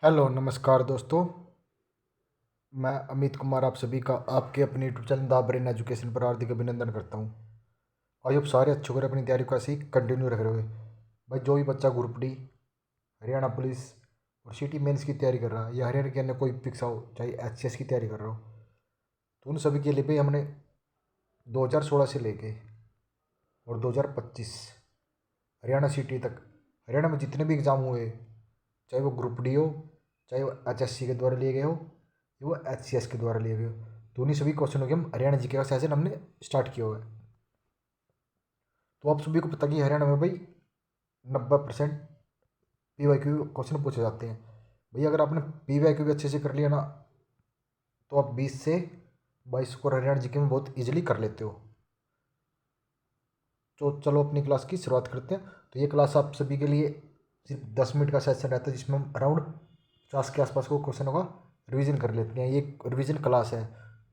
Hello नमस्कार दोस्तों। मैं अमित कुमार आप सभी का आपके अपने YouTube channel the brain education पर हार्दिक अभिनंदन करता हूं। आई होप सारे अच्छे कर अपनी तैयारी को ऐसे ही कंटिन्यू रख रहे हुए। भाई जो भी बच्चा ग्रुप डी, हरियाणा पुलिस और सिटी मेंस की तैयारी कर रहा है या हरियाणा के अन्य कोई परीक्षा हो, चाहे एचसीएस की तैयारी कर रहा हो, तो उन सभी के लिए भी हमने 2016 से लेके और 2025 हरियाणा सिटी तक हरियाणा में जितने भी एग्ज़ाम हुए, चाहे वो ग्रुप डी हो, चाहे वो एचएससी के द्वारा लिए गए हो, या वो एचसीएस के द्वारा लिए गए हो, तो उन्हीं सभी क्वेश्चनों के हम हरियाणा जीके का सेशन हमने स्टार्ट किया हुआ है। तो आप सभी को पता कि हरियाणा में भाई 90% पीवाईक्यू क्वेश्चन पूछे जाते हैं। भैया अगर आपने पीवाईक्यू भी अच्छे से कर लिया ना, तो आप 20 से 22 स्कोर हरियाणा जीके में बहुत इजीली कर लेते हो। तो चलो अपनी क्लास की शुरुआत करते हैं। तो ये क्लास आप सभी के लिए सिर्फ 10 मिनट का सेशन रहता है, जिसमें हम अराउंड 50 के आसपास को क्वेश्चनों का रिवीजन कर लेते हैं। ये रिवीजन क्लास है।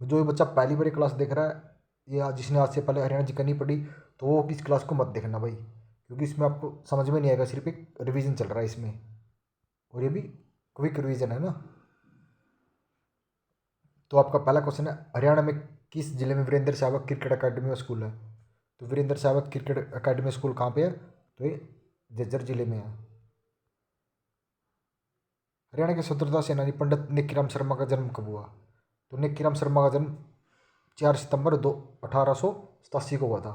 जो भी बच्चा पहली बार ये क्लास देख रहा है या जिसने आज से पहले हरियाणा जी करनी पड़ी, तो वो इस क्लास को मत देखना भाई, क्योंकि इसमें आपको समझ में नहीं आएगा। सिर्फ एक रिवीजन चल रहा है इसमें, और ये भी क्विक रिवीजन है ना। तो आपका पहला क्वेश्चन है, हरियाणा में किस जिले में वीरेंद्र सहवाग क्रिकेट अकेडमी और स्कूल है? तो Virender Sehwag cricket academy school कहाँ पे है? तो ये झज्जर जिले में है। हरियाणा के स्वतंत्रता सेनानी पंडित निक्कीराम शर्मा का जन्म कब हुआ? तो निक्कीराम शर्मा का जन्म 4 सितंबर 1887 को हुआ था।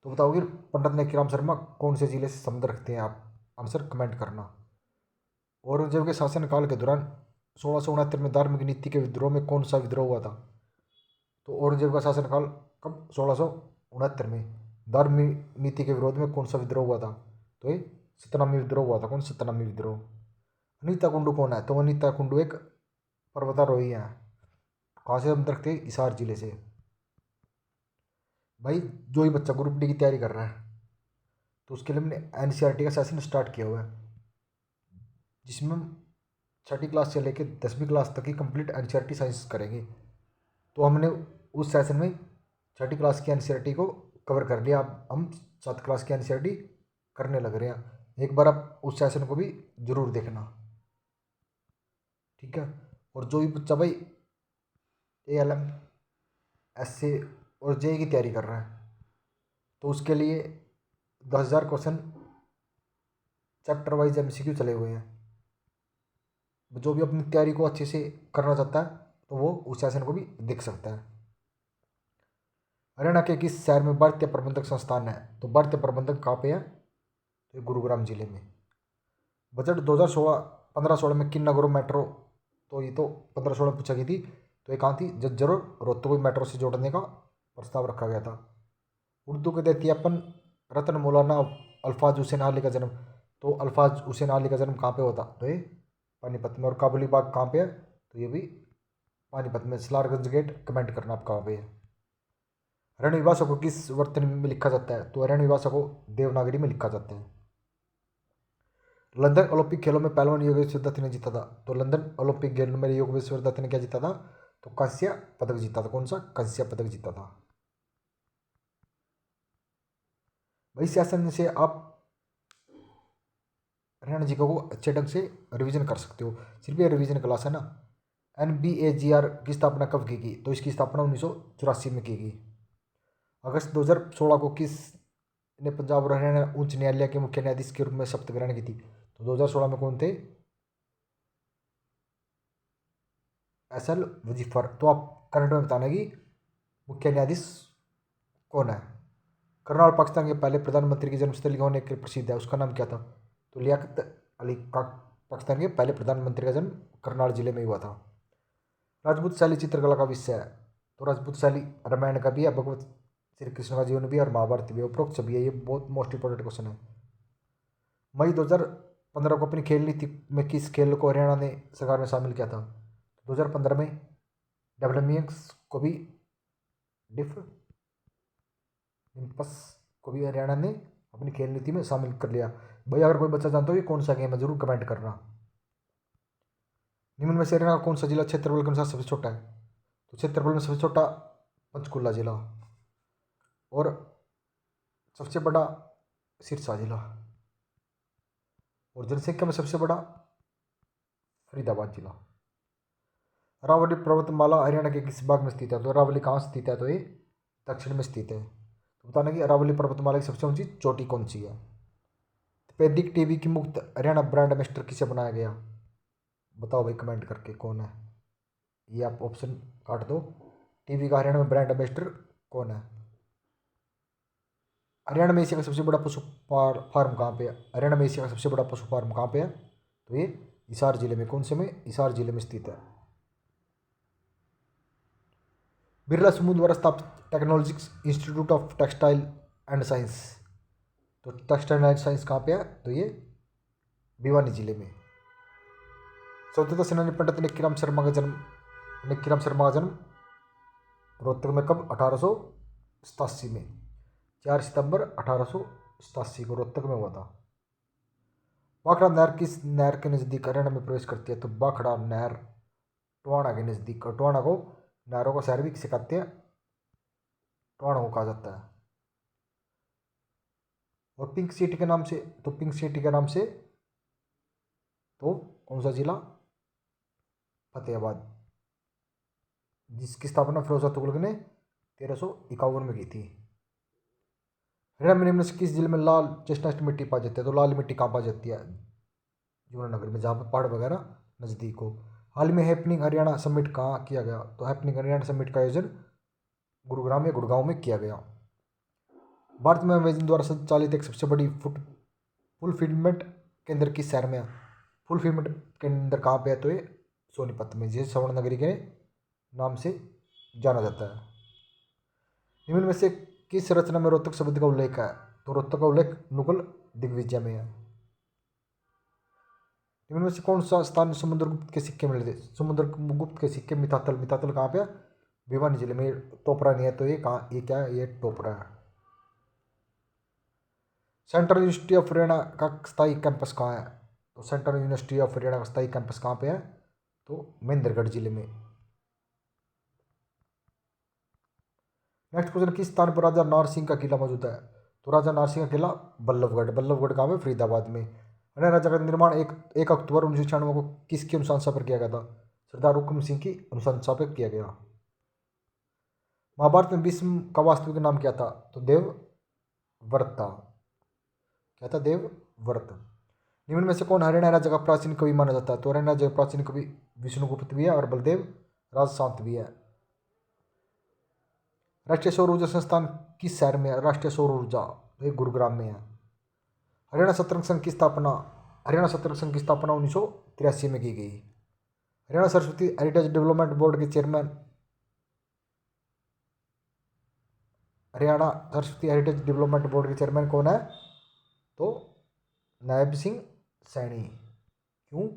तो बताओगे पंडित निक्कीराम शर्मा कौन से जिले से संबंध रखते हैं? आप आंसर कमेंट करना। औरंगजेब के शासनकाल के दौरान 1669 में धार्मिक नीति के विद्रोह में कौन सा विद्रोह हुआ था? तो औरंगजेब का शासनकाल कब? 1669 में धार्मिक नीति के विरोध में कौन सा विद्रोह हुआ था? तो ये सतनामी विद्रोह हुआ था। कौन सतनामी विद्रोह? अनीता कुंडू कौन है? तो अनीता कुंडू एक पर्वतारोही है। कहाँ से हम रखते हैं? हिसार जिले से। भाई जो ही बच्चा ग्रुप डी की तैयारी कर रहा है, तो उसके लिए हमने एनसीईआरटी का सेशन स्टार्ट किया हुआ है, जिसमें हम छठी क्लास से लेकर 10वीं क्लास तक की कंप्लीट एनसीईआरटी साइंस करेंगे। तो हमने उस सेशन में छठी क्लास की एनसीईआरटी को कवर कर लिया। अब हम 7th क्लास की एनसीईआरटी करने लग रहे हैं। एक बार आप उस सेशन को भी जरूर देखना, ठीक है। और जो भी बच्चा भाई एएलएम, एसए और जेई की तैयारी कर रहा है, तो उसके लिए 10,000 क्वेश्चन चैप्टर वाइज एमसीक्यू चले हुए हैं। जो भी अपनी तैयारी को अच्छे से करना चाहता है, तो वो उस सेशन को भी देख सकता है। हरियाणा के किस शहर में भारतीय प्रबंधक संस्थान है? तो भारतीय प्रबंधक कहाँ पे है? तो ये गुरुग्राम जिले में। बजट 2016 में किन नगरों मेट्रो, तो ये तो 15-16 पूछा गई थी, तो ये कहाँ थी? झज्जर और रोहतक को मेट्रो से जोड़ने का प्रस्ताव रखा गया था। उर्दू के देतीयापन रत्न मौलाना अल्फाज हुसैन अली का जन्म, तो अल्फाज हुसैन अली का जन्म कहाँ पे होता? तो ये पानीपत में। और काबुली बाग कहाँ पे है? तो ये भी पानीपत में। सलारगंज गेट कमेंट करना आप कहाँ पे है। हरियाणवी भाषा को किस वर्तनी में लिखा जाता है? तो हरियाणवी भाषा को देवनागरी में लिखा जाता है। लंदन ओलंपिक खेलों में पहलवान योगेश्वर दत्त ने जीता था। तो लंदन ओलंपिक खेलों में योगेश्वर दत्त ने क्या जीता था? तो कांस्य पदक जीता था। कौन सा? कांस्य पदक जीता था। वही सेशन से आप हरियाणा जी को अच्छे ढंग से रिवीजन कर सकते हो। सिर्फ ये रिवीजन क्लास है ना। NBAGR की स्थापना कब की गई? तो इसकी स्थापना 1984 में की गई। अगस्त 2016 को किस ने पंजाब और हरियाणा उच्च न्यायालय के मुख्य न्यायाधीश के रूप में शपथ ग्रहण की थी? तो 2016 में कौन थे? SL वजीफर। तो आप करंट में बताना कि मुख्य न्यायाधीश कौन है। करनाल पाकिस्तान के पहले प्रधानमंत्री की जन्मस्थली होने के प्रसिद्ध है, उसका नाम क्या था? तो लियाकत अली का। पाकिस्तान के पहले प्रधानमंत्री का जन्म करनाल जिले में हुआ था। राजपूत शैली चित्रकला का विषय है। तो राजपूत शैली रामायण का भी है, भगवत श्री कृष्ण का जीवन भी है और महाभारत भी है, उपरोक्त भी है। ये बहुत मोस्ट इंपॉर्टेंट क्वेश्चन है। मई 2015 को अपनी खेल नीति में किस खेल को हरियाणा ने सरकार में शामिल किया था? 2015 में डेवलपमेंट्स को भी डिफ इम्पस को भी हरियाणा ने अपनी खेल नीति में शामिल कर लिया। भाई अगर कोई बच्चा जानता हो ये कौन सा गेम है, जरूर कमेंट करना। निम्न में से हरियाणा का कौन सा जिला क्षेत्रफल के अनुसार सबसे छोटा है? तो क्षेत्रफल में सबसे छोटा पंचकुला जिला, और सबसे बड़ा सिरसा जिला, और जनसंख्या में सबसे बड़ा फरीदाबाद जिला। अरावली पर्वतमाला हरियाणा के किस भाग में स्थित है? तो अरावली कहाँ स्थित है? तो ये दक्षिण में स्थित है। तो बताना कि अरावली पर्वतमाला की सबसे ऊंची चोटी कौन सी है? तपेदिक टीवी की मुक्त हरियाणा ब्रांड एम्बेसडर किसे बनाया गया? बताओ भाई कमेंट करके कौन है। ये आप ऑप्शन काट दो। टीवी का हरियाणा में ब्रांड एम्बेसडर कौन है? हरियाणा में एशिया का सबसे बड़ा पशु फार्म कहाँ पे है? हरियाणा में एशिया का सबसे बड़ा पशु फार्म कहाँ पे है? तो ये हिसार जिले में। कौन से में? हिसार जिले में स्थित है। बिरला समूह द्वारा स्थापित technological institute of textile and science, तो टेक्सटाइल एंड साइंस कहाँ पे है? तो ये भिवानी जिले में। स्वतंत्रता सेनानी पंडित निक्कीराम शर्मा का जन्म रोहतक में कब? 1887 में। 4 सितंबर 1887 को रोहतक में हुआ था। भाखड़ा नहर किस नहर के नज़दीक हरियाणा में प्रवेश करती है? तो भाखड़ा नहर टोहाना के नज़दीक। और टोहाना को नहरों का शहर भी किसे कहते हैं? टोहाना को कहा जाता है। और पिंक सिटी के नाम से, तो पिंक सिटी के नाम से तो कौन सा जिला? फतेहाबाद, जिसकी स्थापना फिरोज तुगलक ने 1351 में की थी। हरियाणा में निम्न से किस जिले में लाल चेस्टनट मिट्टी पाई जाती है? तो लाल मिट्टी कहाँ पाई जाती है? यमुनानगर में, जहाँ पर पहाड़ वगैरह नज़दीक हो। हाल में हैपनिंग हरियाणा समिट कहाँ किया गया? तो हैपनिंग हरियाणा समिट का आयोजन गुरुग्राम या गुड़गांव में किया गया। भारत में अमेजन द्वारा संचालित एक सबसे बड़ी फुलफिलमेंट केंद्र किस शहर में है? फुलफिलमेंट केंद्र कहाँ पे है? तो ये सोनीपत में, जिसे स्वर्ण नगरी के नाम से जाना जाता है। निम्न में से किस रचना में रोहतक शब्द का उल्लेख है? तो रोहतक का उल्लेख मुगल दिग्विजय में है। निम्न में से कौन सा स्थान समुद्रगुप्त के सिक्के मिले थे? समुद्रगुप्त के सिक्के मिताथल। मिताथल कहाँ पे है? भिवानी जिले में। टोपरा नहीं है, तो ये कहाँ, ये क्या है? ये टोपरा है। सेंट्रल यूनिवर्सिटी ऑफ हरियाणा का स्थायी कैंपस कहाँ है? तो सेंट्रल यूनिवर्सिटी ऑफ हरियाणा का स्थायी कैंपस कहाँ पे है? तो महेंद्रगढ़ जिले में। नेक्स्ट क्वेश्चन, किस स्थान पर राजा नारसिंह का किला मौजूद है? तो राजा नारसिंह का किला बल्लभगढ़। बल्लभगढ़ कहाँ पे? फरीदाबाद में। हरियाणा राज्य का निर्माण 1 अक्टूबर 1996 को किसकी अनुशंसा पर किया गया था? सरदार हुकुम सिंह की अनुशंसा पर किया गया। महाभारत में भीष्म का वास्तविक नाम क्या था? तो देवव्रत था। क्या था? देवव्रत। निम्न में से कौन हरियाणा राज्य का प्राचीन कवि माना जाता है? तो हरियाणा राज्य का प्राचीन कवि विष्णुगुप्त भी है और बलदेव राजशांत भी है। राष्ट्रीय सौर ऊर्जा संस्थान किस शहर में है? राष्ट्रीय सौर ऊर्जा ये गुरुग्राम में है। हरियाणा शतरंज संघ की स्थापना 1983 में की गई। Haryana Saraswati heritage development board के chairman Haryana Saraswati heritage development board के चेयरमैन कौन है? तो नायब सिंह सैनी। क्यों?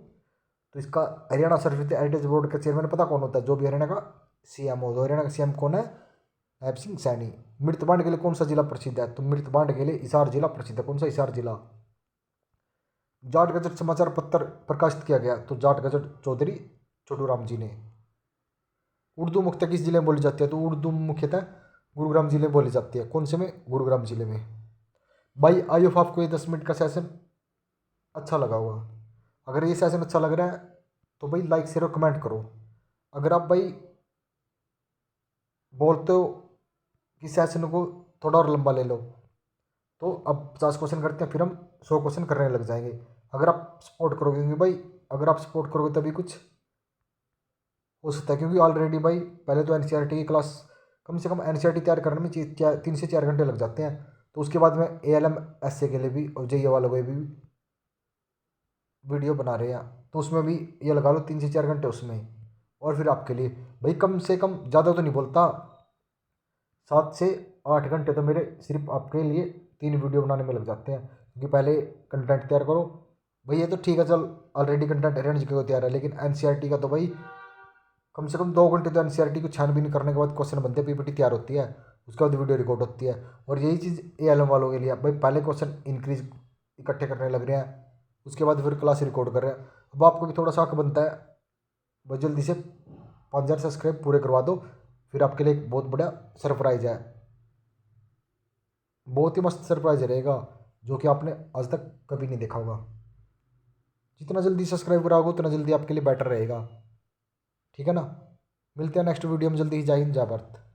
तो इसका हरियाणा सरस्वती हेरिटेज बोर्ड का चेयरमैन पता कौन होता है? जो भी हरियाणा का सीएम हो। तो हरियाणा का सीएम कौन है? नायब सिंह सैनी। मृतबांड के लिए कौन सा जिला प्रसिद्ध है? तो मृतबांड के लिए हिसार जिला प्रसिद्ध है। कौन सा? हिसार जिला। जाट गजट समाचार पत्र प्रकाशित किया गया? तो जाट गजट चौधरी छोटूराम जी ने। उर्दू मुख्यतः किस जिले में बोली जाती है? तो उर्दू मुख्यतः गुरुग्राम जिले में बोली जाती है। कौन से में? गुरुग्राम जिले में। भाई आई होप आपको ये 10 मिनट का सेशन अच्छा लगा होगा। अगर ये सेशन अच्छा लग रहा है तो भाई लाइक शेयर और कमेंट करो। अगर आप भाई बोलते हो कि सेशन को थोड़ा और लंबा ले लो, तो अब 50 क्वेश्चन करते हैं, फिर हम 100 क्वेश्चन करने लग जाएंगे। अगर आप सपोर्ट करोगे, क्योंकि भाई अगर आप सपोर्ट करोगे तभी कुछ हो सकता है। क्योंकि ऑलरेडी भाई पहले तो एनसीईआरटी की क्लास, कम से कम एनसीईआरटी तैयार करने में 3 से 4 घंटे लग जाते हैं। तो उसके बाद में एएलएम एसए के लिए भी और जेईई वालों के भी वीडियो बना रहे हैं, तो उसमें भी ये लगा लो 3 से 4 घंटे उसमें। और फिर आपके लिए भाई कम से कम, ज़्यादा तो नहीं बोलता, 7 से 8 घंटे तो मेरे सिर्फ आपके लिए 3 वीडियो बनाने में लग जाते हैं। क्योंकि पहले कंटेंट तैयार करो भाई, ये तो ठीक है चल, ऑलरेडी कंटेंट अरेंज को तैयार है, लेकिन एनसीईआरटी का तो भाई कम से कम 2 घंटे तो एनसीईआरटी को छानबीन करने के बाद क्वेश्चन बनते, पीपीटी तैयार होती है, उसके बाद वीडियो रिकॉर्ड होती है। और यही चीज़ एएलएम वालों के लिए भाई, पहले क्वेश्चन इंक्रीज इकट्ठे करने लग रहे हैं, उसके बाद फिर क्लास रिकॉर्ड कर रहे हैं। अब आपको भी थोड़ा सा हक बनता है, बस जल्दी से 5000 सब्सक्राइब पूरे करवा दो, फिर आपके लिए एक बहुत बड़ा सरप्राइज है, बहुत ही मस्त सरप्राइज रहेगा, जो कि आपने आज तक कभी नहीं देखा होगा। जितना जल्दी सब्सक्राइब कराओगे उतना जल्दी आपके लिए बेटर रहेगा। ठीक है ना। मिलते हैं नेक्स्ट वीडियो में जल्दी ही। जय हिंद जय भारत।